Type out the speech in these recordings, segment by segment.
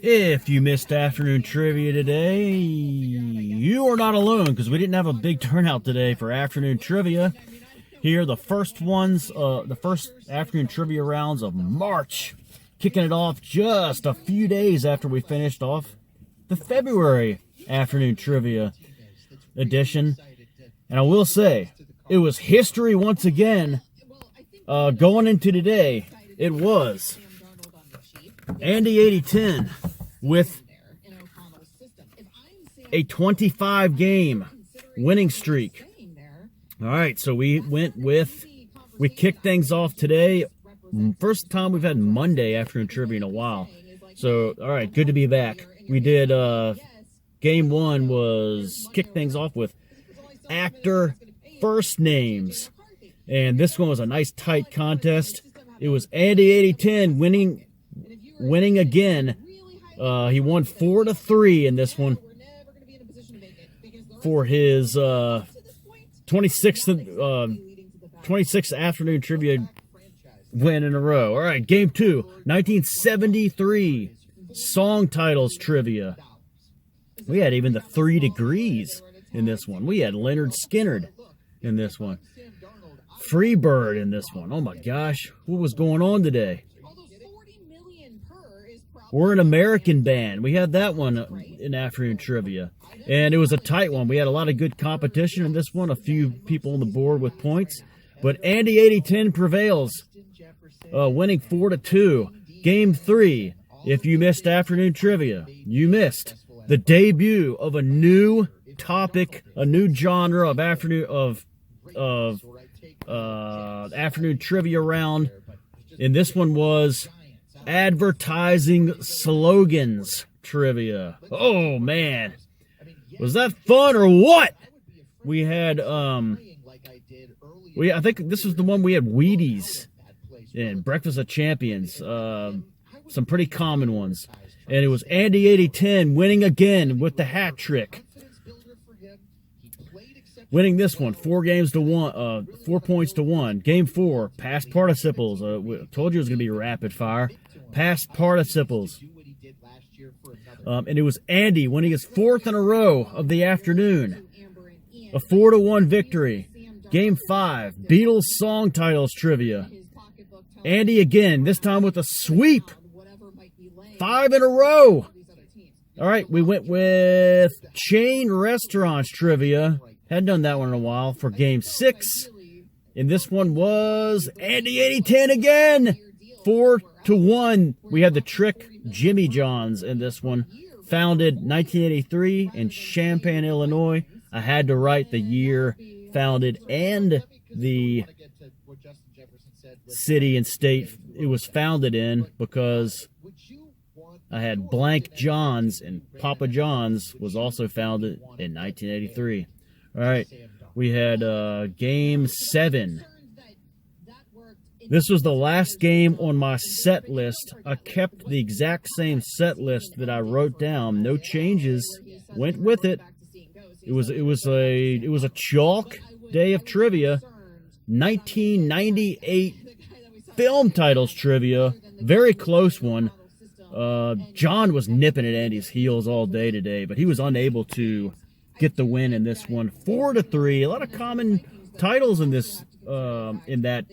If you missed afternoon trivia today, you are not alone because we didn't have a big turnout today for afternoon trivia. Here, the first afternoon trivia rounds of March, kicking it off just a few days after we finished off the February afternoon trivia edition. And I will say, it was history once again. Going into today, it was Andy 8010 with a 25-game winning streak. All right, so we kicked things off today. First time we've had Monday afternoon trivia in a while. So, all right, good to be back. We did, game one was kick things off with actor first names. And this one was a nice tight contest. It was Andy 8010 winning again. He won 4-3 in this one for his 26th afternoon trivia win in a row. All right, game two, 1973 song titles trivia. We had even the 3 Degrees in this one. We had Leonard Skinner in this one. Freebird in this one. Oh my gosh, what was going on today? We're an American band. We had that one in afternoon trivia. And it was a tight one. We had a lot of good competition in this one. A few people on the board with points. But Andy 8010 prevails, winning 4-2. Game three. If you missed afternoon trivia, you missed the debut of a new topic, a new genre of afternoon trivia round. And this one was advertising slogans trivia. Oh man, was that fun or what? We had I think this was the one we had Wheaties and Breakfast of Champions, some pretty common ones. And it was Andy 8010 winning again with the hat trick, winning this one 4 points to 1. Game 4, past participles. We told you it was going to be rapid fire. Past participles. And it was Andy winning his 4th in a row of the afternoon. A 4-1 victory. Game 5, Beatles song titles trivia. Andy again, this time with a sweep. 5 in a row. All right, we went with chain restaurants trivia. Hadn't done that one in a while for game 6. And this one was Andy 8010 again. 4-1. We had the trick Jimmy John's in this one. Founded 1983 in Champaign, Illinois. I had to write the year founded and the city and state it was founded in because I had Blank John's, and Papa John's was also founded in 1983. All right, we had game 7. This was the last game on my set list. I kept the exact same set list that I wrote down. No changes. Went with it. It was a chalk day of trivia. 1998 film titles trivia. Very close one. John was nipping at Andy's heels all day today, but he was unable to get the win in this one. 4-3. A lot of common titles in this in that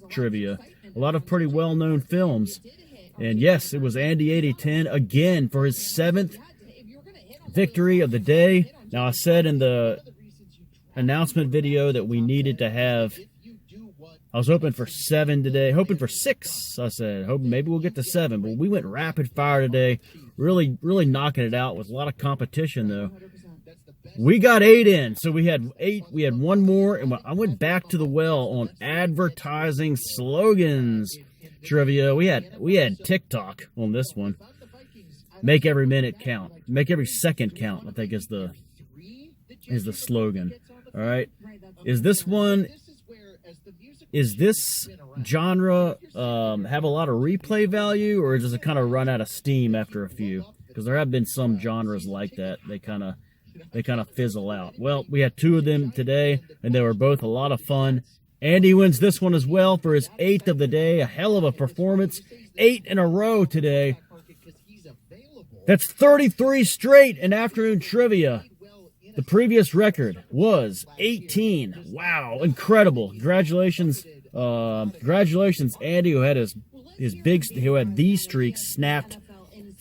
trivia. A lot of pretty well-known films. And yes, it was Andy 8010 again for his 7th victory of the day. Now, I said in the announcement video that we needed to have, I was hoping for 7 today, hoping for 6, I said. Hoping maybe we'll get to 7, but we went rapid fire today, really knocking it out with a lot of competition, though. We got 8 in, so we had 8. We had 1 more, and I went back to the well on advertising slogans trivia. We had TikTok on this one. Make every minute count. Make every second count, I think is the slogan. All right. Is this genre have a lot of replay value, or does it kind of run out of steam after a few? Because there have been some genres like that. They kind of fizzle out. Well, we had 2 of them today, and they were both a lot of fun. Andy wins this one as well for his 8th of the day. A hell of a performance. 8 in a row today. That's 33 straight in afternoon trivia. The previous record was 18. Wow, incredible! Congratulations, Andy, who had who had these streaks snapped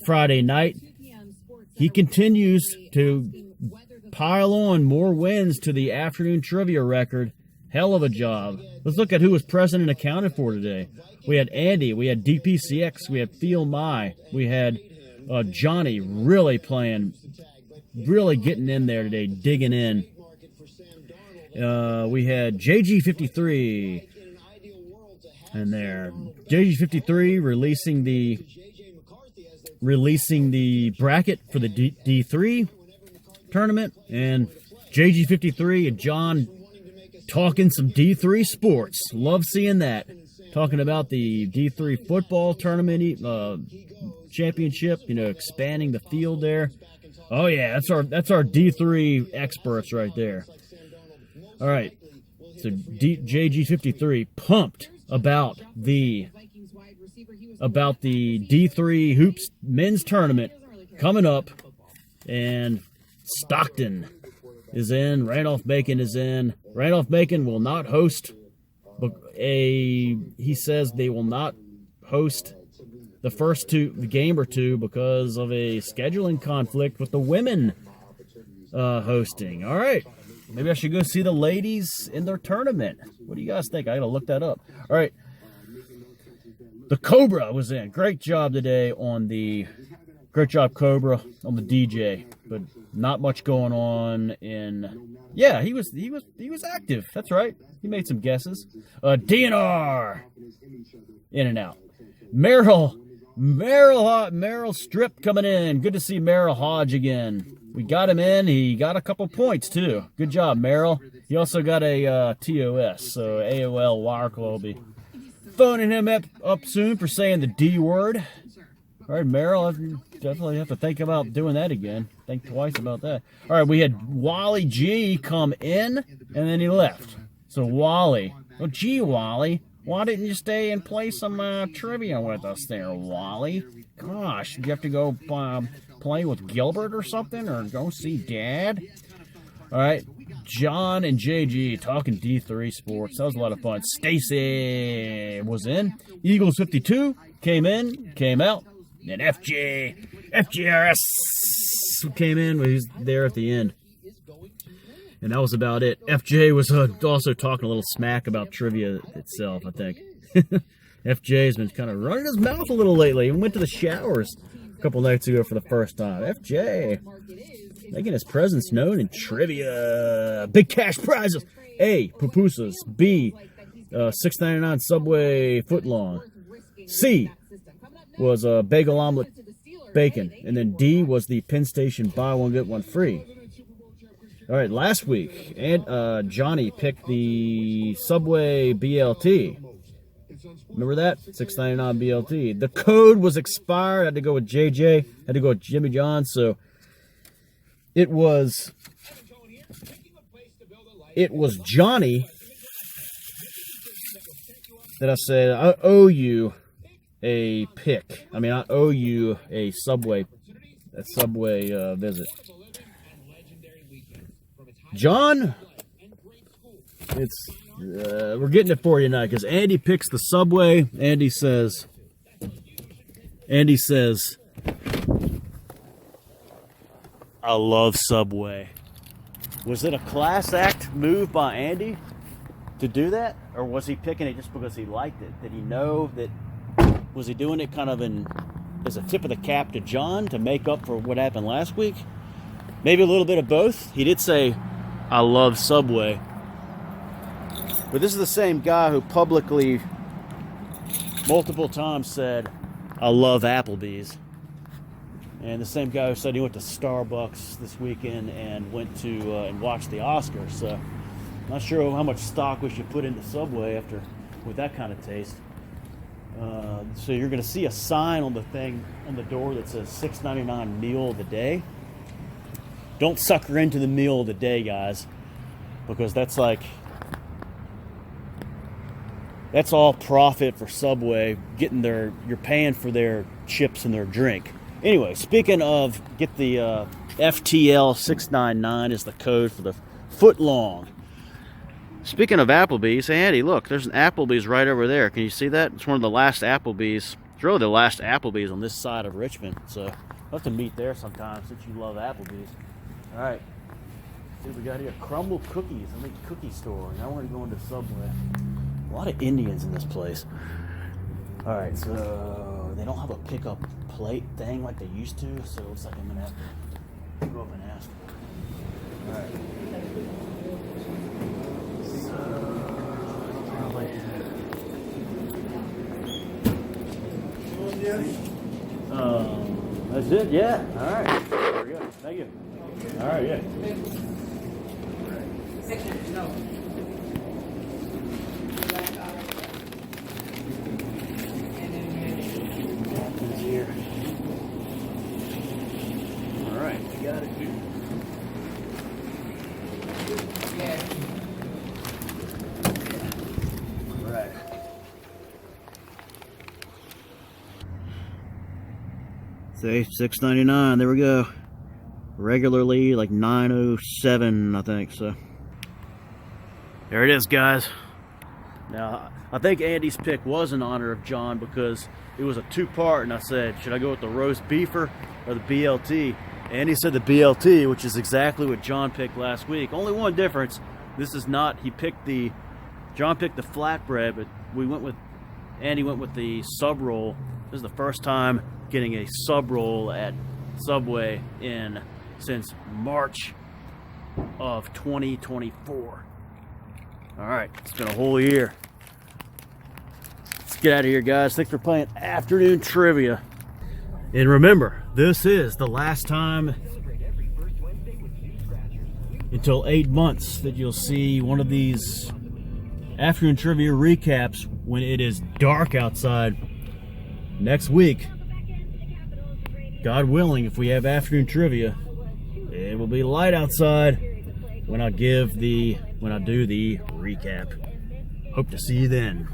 Friday night. He continues to pile on more wins to the afternoon trivia record. Hell of a job. Let's look at who was present and accounted for today. We had Andy, we had DPCX, we had Feel My, we had Johnny really playing, really getting in there today, digging in. We had JG53 in there. JG53 releasing the bracket for the D3 tournament, and JG53 and John talking some D3 sports. Love seeing that. Talking about the D3 football tournament championship, expanding the field there. Oh yeah, that's our D3 experts right there. All right, so JG53 pumped about the D3 hoops men's tournament coming up, and Stockton is in. Randolph Macon is in. Randolph Macon will not host he says they will not host the first game or two because of a scheduling conflict with the women hosting. All right. Maybe I should go see the ladies in their tournament. What do you guys think? I got to look that up. All right. The Cobra was in. Great job today Great job, Cobra, on the DJ. But not much going on in... Yeah, he was active. That's right. He made some guesses. DNR in and out. Merrill Strip coming in. Good to see Merrill Hodge again. We got him in. He got a couple points, too. Good job, Merrill. He also got a TOS, so AOL Wire Club will be phoning him up soon for saying the D word. All right, Merrill, I definitely have to think about doing that again. Think twice about that. All right, we had Wally G come in, and then he left. So Wally. Oh, gee, Wally. Why didn't you stay and play some trivia with us there, Wally? Gosh, did you have to go play with Gilbert or something, or go see Dad? All right, John and JG talking D3 sports. That was a lot of fun. Stacy was in. Eagles 52 came in, came out. And FJRS came in. He was there at the end. And that was about it. FJ was also talking a little smack about trivia itself, I think. FJ's been kind of running his mouth a little lately. He went to the showers a couple nights ago for the first time. FJ making his presence known in trivia. Big cash prizes. A, pupusas. B, $6.99 Subway footlong. C was bagel omelet bacon. And then D was the Penn Station buy one, get one free. All right, last week, and Johnny picked the Subway BLT. Remember that? $6.99 BLT. The code was expired. I had to go with JJ. Had to go with Jimmy John. So it was Johnny that I said, I owe you a pick. I mean, I owe you a Subway visit. John, we're getting it for you tonight because Andy picks the Subway. Andy says, I love Subway. Was it a class act move by Andy to do that? Or was he picking it just because he liked it? Did he know that, was he doing it kind of as a tip of the cap to John to make up for what happened last week? Maybe a little bit of both. He did say, I love Subway. But this is the same guy who publicly multiple times said, I love Applebee's. And the same guy who said he went to Starbucks this weekend and went to and watched the Oscars. So not sure how much stock we should put into Subway with that kind of taste. So you're going to see a sign on the door that says $6.99 meal of the day. Don't sucker into the meal of the day, guys, because that's like That's all profit for Subway, getting you're paying for their chips and their drink. Anyway, speaking of, get the FTL 699 is the code for the foot long. Speaking of Applebee's, hey Andy, look, there's an Applebee's right over there. Can you see that? It's one of the last Applebee's. It's really the last Applebee's on this side of Richmond. So we'll have to meet there sometime since you love Applebee's. All right. See what we got here. Crumble Cookies. I think cookie store. Now we're going to Subway. A lot of Indians in this place. All right, so they don't have a pickup plate thing like they used to, so it looks like I'm gonna have to go up and ask. All right. That's it, yeah. All right. Very good. Thank you. All right, yeah. Here. All right, we got it. All right. Say $6.99. There we go. Regularly like $9.07, I think. So there it is, guys. Now I think Andy's pick was in honor of John because it was a two-part, and I said, should I go with the roast beefer or the BLT? Andy said the BLT, which is exactly what John picked last week. Only one difference. This is not. John picked the flatbread, but Andy went with the sub roll. This is the first time getting a sub roll at Subway since March of 2024. All right, it's been a whole year. Let's get out of here, guys. Thanks for playing afternoon trivia. And remember, this is the last time until 8 months that you'll see one of these afternoon trivia recaps when it is dark outside. Next week, God willing, if we have afternoon trivia, it will be light outside when I do the recap. Hope to see you then.